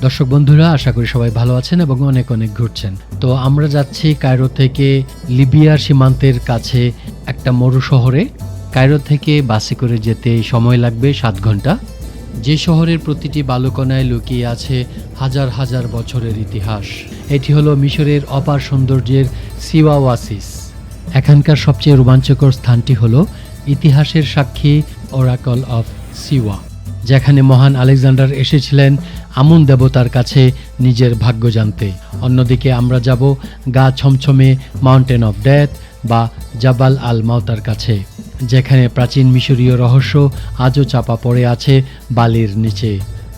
দর্শক বন্ধুরা, আশা করি সবাই ভালো আছেন এবং অনেক অনেক ঘুরছেন। তো আমরা যাচ্ছি কায়রো থেকে লিবিয়ার সীমান্তের কাছে একটা মরু শহরে। কায়রো থেকে বাসে করে যেতে সময় লাগবে 7 ঘন্টা। যে শহরের প্রতিটি বালুকণায় লুকিয়ে আছে হাজার হাজার বছরের ইতিহাস। এটি হলো মিশরের অপার সৌন্দর্যের সিওয়া ওয়াসিস। এখানকার সবচেয়ে রোমাঞ্চকর স্থানটি হলো ইতিহাসের সাক্ষী ওরাকল অফ সিওয়া, যেখানে মহান আলেকজান্ডার এসেছিলেন আমুন দেবতার কাছে নিজের ভাগ্য জানতে। অন্যদিকে আমরা যাব গা ছমছমে মাউন্টেন অফ ডেথ বা জাবাল আল মাউতার কাছে, যেখানে প্রাচীন মিশরীয় রহস্য আজও চাপা পড়ে আছে বালির নিচে।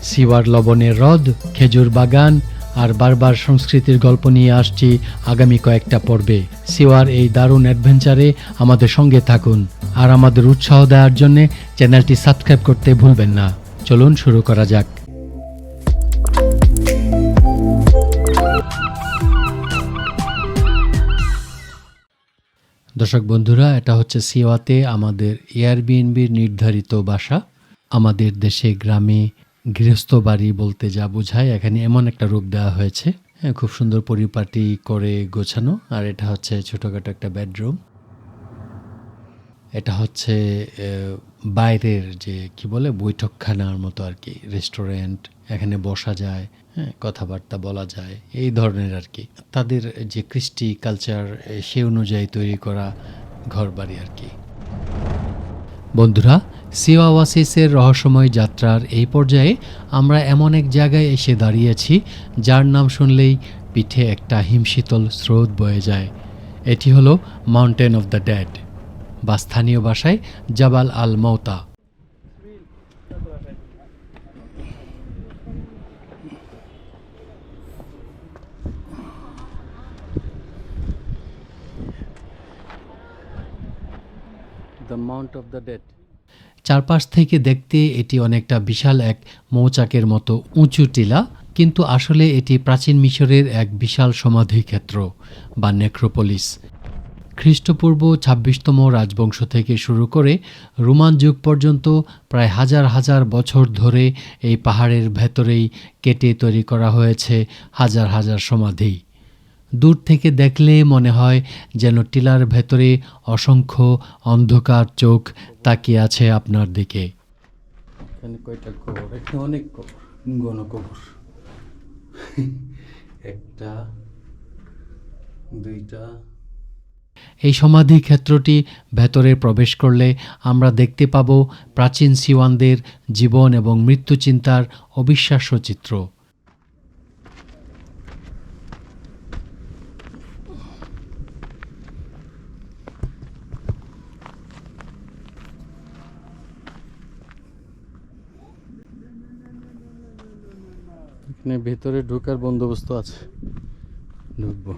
সিওয়ার লবণের হ্রদ, খেজুর বাগান আর বারবার সংস্কৃতির গল্প নিয়ে আসছি আগামী কয়েকটা পর্বে। সিওয়ার এই দারুণ অ্যাডভেঞ্চারে আমাদের সঙ্গে থাকুন আর আমাদের উৎসাহ দেওয়ার জন্য চ্যানেলটি সাবস্ক্রাইব করতে ভুলবেন না। চলুন শুরু করা যাক। দর্শক বন্ধুরা, এটা হচ্ছে সিওয়াতে আমাদের এয়ারবিএনবির নির্ধারিত বাসা। আমাদের দেশে গ্রামে গৃহস্থ বাড়ি বলতে যা বোঝায়, এখানে এমন একটা রূপ দেওয়া হয়েছে। হ্যাঁ, খুব সুন্দর পরিপাটি করে গোছানো। আর এটা হচ্ছে ছোটোখাটো একটা বেডরুম। এটা হচ্ছে বাইরের যে কি বলে বৈঠকখানার মতো আর কি, রেস্টুরেন্ট। এখানে বসা যায়, হ্যাঁ, কথাবার্তা বলা যায়, এই ধরনের আর কি। তাদের যে কৃষ্টি কালচার সে অনুযায়ী তৈরি করা ঘরবাড়ি আর কি। বন্ধুরা, সিওয়া ওয়াসিসের রহস্যময় যাত্রার এই পর্যায়ে আমরা এমন এক জায়গায় এসে দাঁড়িয়েছি যার নাম শুনলেই পিঠে একটা হিমশীতল স্রোত বয়ে যায়। এটি হলো মাউন্টেন অফ দ্য ডেড বা স্থানীয় ভাষায় জাবাল আল মাউতা। The mount of the dead. চারপাশ থেকে দেখতে এটি অনেকটা বিশাল এক মৌচাকের মতো উঁচু টিলা, কিন্তু আসলে এটি প্রাচীন মিশরের এক বিশাল সমাধিক্ষেত্র বা নেক্রোপলিস। খ্রিস্টপূর্ব ২৬তম রাজবংশ থেকে শুরু করে রোমান যুগ পর্যন্ত প্রায় হাজার হাজার বছর ধরে এই পাহাড়ের ভেতরেই কেটে তৈরি করা হয়েছে হাজার হাজার সমাধি। দূর থেকে দেখলে মনে হয় যেন টিলার ভেতরে অসংখ্য অন্ধকার চোখ তাকিয়ে আছে আপনার দিকে। এখানে কয়টা কবর? এখানে অনেক কবর, গণকবর। একটা, দুইটা। এই সমাধি ক্ষেত্রটি ভেতরে প্রবেশ করলে আমরা দেখতে পাব প্রাচীন সিওয়ানদের জীবন এবং মৃত্যু চিন্তার অবিশ্বাস্য চিত্র। এখানে ভেতরে ঢোকার বন্দোবস্ত আছে, ঢুকবো।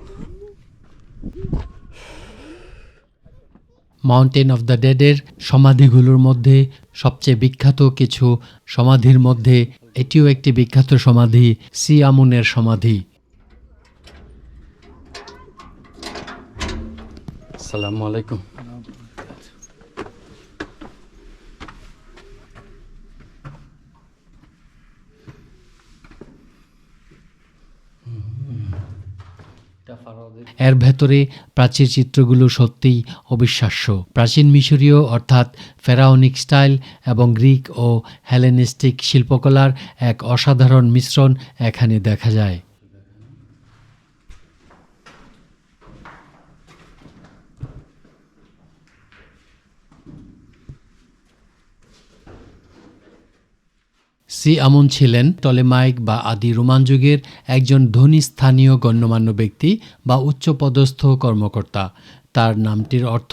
মাউন্টেন অফ দ্য ডেডের সমাধিগুলোর মধ্যে সবচেয়ে বিখ্যাত কিছু সমাধির মধ্যে এটিও একটি বিখ্যাত সমাধি, সি আমুনের সমাধি। আসসালামু আলাইকুম। এর ভেতরে প্রাচীর চিত্রগুলো সত্যিই অবিশ্বাস্য। প্রাচীন মিশরীয় অর্থাৎ ফেরাওনিক স্টাইল এবং গ্রিক ও হেলেনিস্টিক শিল্পকলার এক অসাধারণ মিশ্রণ এখানে দেখা যায়। সি আমুন ছিলেন টলেমাইক বা আদি রোমান যুগের একজন ধনী স্থানীয় গণ্যমান্য ব্যক্তি বা উচ্চপদস্থ কর্মকর্তা। তার নামটির অর্থ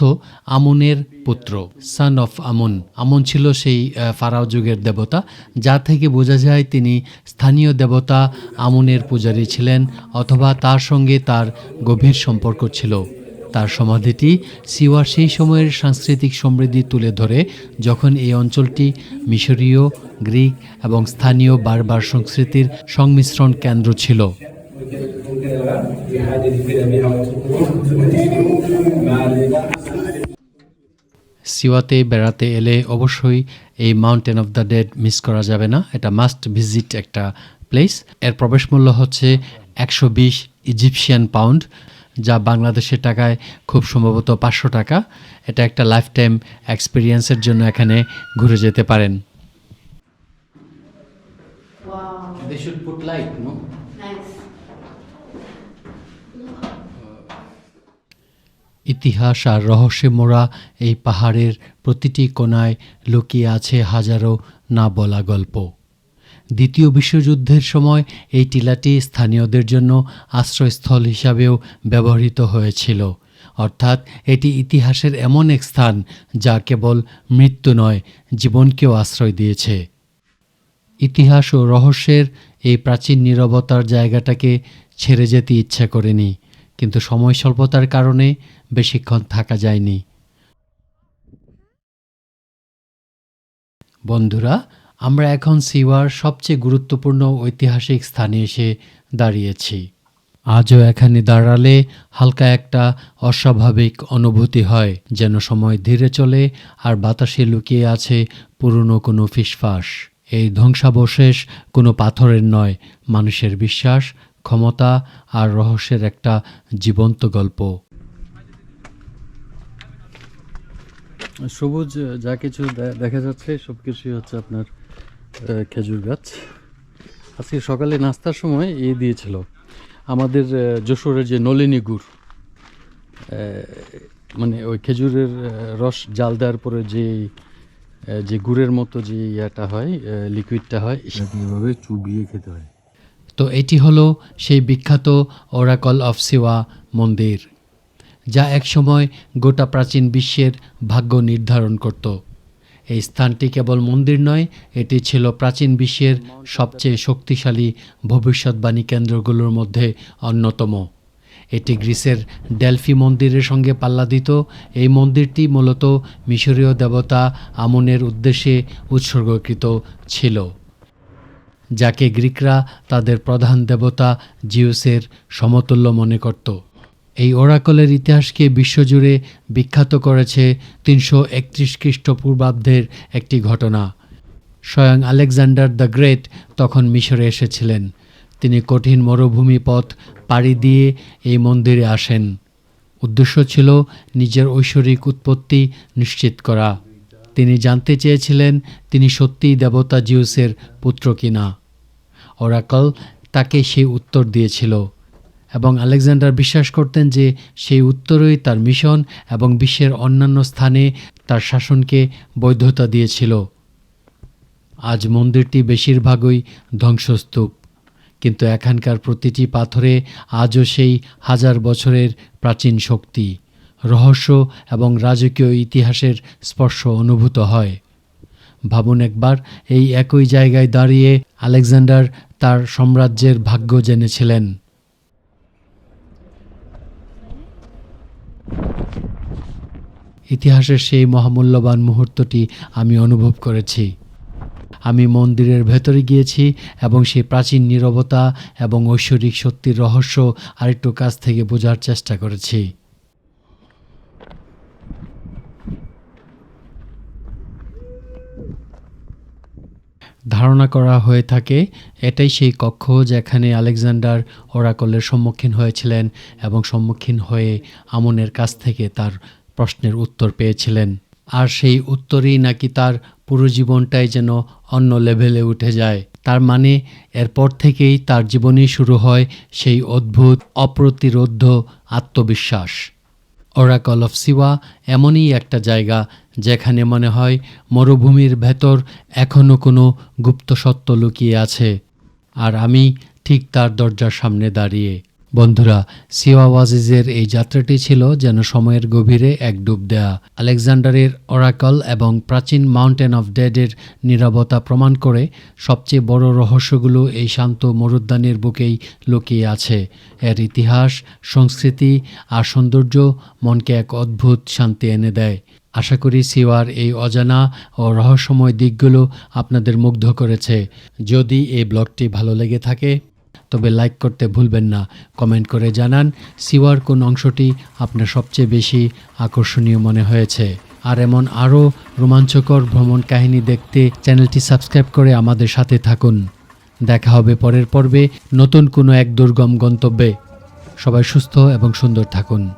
আমুনের পুত্র, সান অফ আমুন। আমুন ছিল সেই ফারাও যুগের দেবতা, যা থেকে বোঝা যায় তিনি স্থানীয় দেবতা আমুনের পূজারী ছিলেন অথবা তার সঙ্গে তার গভীর সম্পর্ক ছিল। তার সমাধিটি সিওয়ার সেই সময়ের সাংস্কৃতিক সমৃদ্ধি তুলে ধরে, যখন এই অঞ্চলটি মিশরীয়, গ্রিক এবং স্থানীয় বারবার সংস্কৃতির সংমিশ্রণ কেন্দ্র ছিল। সিওয়াতে বেড়াতে এলে অবশ্যই এই mountain of the dead miss করা যাবে না। এটা মাস্ট ভিজিট একটা প্লেস। এর প্রবেশ মূল্য হচ্ছে 120 ইজিপশিয়ান পাউন্ড, যা বাংলাদেশের টাকায় খুব সম্ভবত 500 টাকা। এটা একটা লাইফ টাইম এক্সপিরিয়েন্সের জন্য এখানে ঘুরে যেতে পারেন। Wow. They should put light, no? Nice. ইতিহাস আর রহস্যে মোড়া এই পাহাড়ের প্রতিটি কোণায় লুকিয়ে আছে হাজারো না বলা গল্প। দ্বিতীয় বিশ্বযুদ্ধের সময় এই টিলাটি স্থানীয়দের জন্য আশ্রয়স্থল হিসাবেও ব্যবহৃত হয়েছিল। অর্থাৎ এটি ইতিহাসের এমন এক স্থান যা কেবল মৃত্যু নয়, জীবনকেও আশ্রয় দিয়েছে। ইতিহাস ও রহস্যের এই প্রাচীন নীরবতার জায়গাটাকে ছেড়ে যেতে ইচ্ছা করেনি, কিন্তু সময় স্বল্পতার কারণে বেশিক্ষণ থাকা যায়নি। বন্ধুরা, আমরা এখন সিওয়ার সবচেয়ে গুরুত্বপূর্ণ ঐতিহাসিক স্থানে এসে দাঁড়িয়েছি। আজও এখানে দাঁড়ালে হালকা একটা অস্বাভাবিক অনুভূতি হয়, যেন সময় ধীরে চলে আর বাতাসে লুকিয়ে আছে পুরনো কোনো ফিসফাস। এই ধ্বংসাবশেষ কোনো পাথরের নয়, মানুষের বিশ্বাস, ক্ষমতা আর রহস্যের একটা জীবন্ত গল্প। সবুজ যা কিছু দেখা যাচ্ছে সব কিছুই হচ্ছে আপনার খেজুর গাছ। আজকে সকালে নাস্তার সময় দিয়েছিল আমাদের যশোরের যে নলিনী গুড়, মানে ওই খেজুরের রস জাল দেওয়ার পরে যে গুড়ের মতো যে ইয়াটা হয়, লিকুইডটা হয়, এভাবে চুবিয়ে খেতে হয়। তো এটি হলো সেই বিখ্যাত ওরাকল অফ সিওয়া মন্দির, যা একসময় গোটা প্রাচীন বিশ্বের ভাগ্য নির্ধারণ করত। এই স্থানটি কেবল মন্দির নয়, এটি ছিল প্রাচীন বিশ্বের সবচেয়ে শক্তিশালী ভবিষ্যৎবাণী কেন্দ্রগুলোর মধ্যে অন্যতম। এটি গ্রিসের ডেলফি মন্দিরের সঙ্গে পাল্লা দিত। এই মন্দিরটি মূলত মিশরীয় দেবতা আমুনের উদ্দেশ্যে উৎসর্গকৃত ছিল, যাকে গ্রিকরা তাদের প্রধান দেবতা জিউসের সমতুল্য মনে করত। এই ওরাকলের ইতিহাসকে বিশ্বজুড়ে বিখ্যাত করেছে 331 খ্রিস্টপূর্বাব্দের একটি ঘটনা। স্বয়ং আলেকজান্ডার দ্য গ্রেট তখন মিশরে এসেছিলেন। তিনি কঠিন মরুভূমি পথ পাড়ি দিয়ে এই মন্দিরে আসেন। উদ্দেশ্য ছিল নিজের ঐশ্বরিক উৎপত্তি নিশ্চিত করা। তিনি জানতে চেয়েছিলেন তিনি সত্যিই দেবতা জিউসের পুত্র কিনা। ওরাকল তাকে সেই উত্তর দিয়েছিল, এবং আলেকজান্ডার বিশ্বাস করতেন যে সেই উত্তরই তার মিশন এবং বিশ্বের অন্যান্য স্থানে তার শাসনকে বৈধতা দিয়েছিল। আজ মন্দিরটি বেশিরভাগই ধ্বংসস্তূপ, কিন্তু এখানকার প্রতিটি পাথরে আজও সেই হাজার বছরের প্রাচীন শক্তি, রহস্য এবং রাজকীয় ইতিহাসের স্পর্শ অনুভূত হয়। ভাবুন একবার, এই একই জায়গায় দাঁড়িয়ে আলেকজান্ডার তার সাম্রাজ্যের ভাগ্য জেনেছিলেন। ইতিহাসের সেই মহামূল্যবান মুহূর্তটি আমি অনুভব করেছি। আমি মন্দিরের ভেতরে গিয়েছি এবং সেই প্রাচীন নীরবতা এবং ঐশ্বরিক সত্যির রহস্য আরেকটু কাছ থেকে বোঝার চেষ্টা করেছি। ধারণা করা হয়ে থাকে এটাই সেই কক্ষ যেখানে আলেকজান্ডার ওরাকলের সম্মুখীন হয়েছিলেন এবং সম্মুখীন হয়ে আমুনের কাছ থেকে তার প্রশ্নের উত্তর পেয়েছিলেন। আর সেই উত্তরই নাকি তার পুরো জীবনটাই যেন অন্য লেভেলে উঠে যায়। তার মানে এরপর থেকেই তার জীবনে শুরু হয় সেই অদ্ভুত অপ্রতিরোধ্য আত্মবিশ্বাস। ওরাকল অফ সিওয়া এমনই একটা জায়গা যেখানে মনে হয় মরুভূমির ভেতর এখনও কোনো গুপ্ত সত্য লুকিয়ে আছে, আর আমি ঠিক তার দরজার সামনে দাঁড়িয়ে। বন্ধুরা, সিওয়া ওয়াজিজের এই যাত্রাটি ছিল যেন সময়ের গভীরে এক ডুব দেয়া। আলেকজান্ডারের ওরাকল এবং প্রাচীন মাউন্টেন অফ ডেডের নীরবতা প্রমাণ করে সবচেয়ে বড় রহস্যগুলো এই শান্ত মরুদ্যানের বুকেই লুকিয়ে আছে। এর ইতিহাস, সংস্কৃতি আর সৌন্দর্য মনকে এক অদ্ভুত শান্তি এনে দেয়। আশা করি সিওয়ার এই অজানা ও রহস্যময় দিকগুলো আপনাদের মুগ্ধ করেছে। যদি এই ব্লগটি ভালো লেগে থাকে তবে লাইক করতে ভুলবেন না। কমেন্ট করে জানান সিওয়ার কোন অংশটি আপনার সবচেয়ে বেশি আকর্ষণীয় মনে হয়েছে। আর এমন আরও রোমাঞ্চকর ভ্রমণ কাহিনী দেখতে চ্যানেলটি সাবস্ক্রাইব করে আমাদের সাথে থাকুন। দেখা হবে পরের পর্বে নতুন কোনো এক দুর্গম গন্তব্যে। সবাই সুস্থ এবং সুন্দর থাকুন।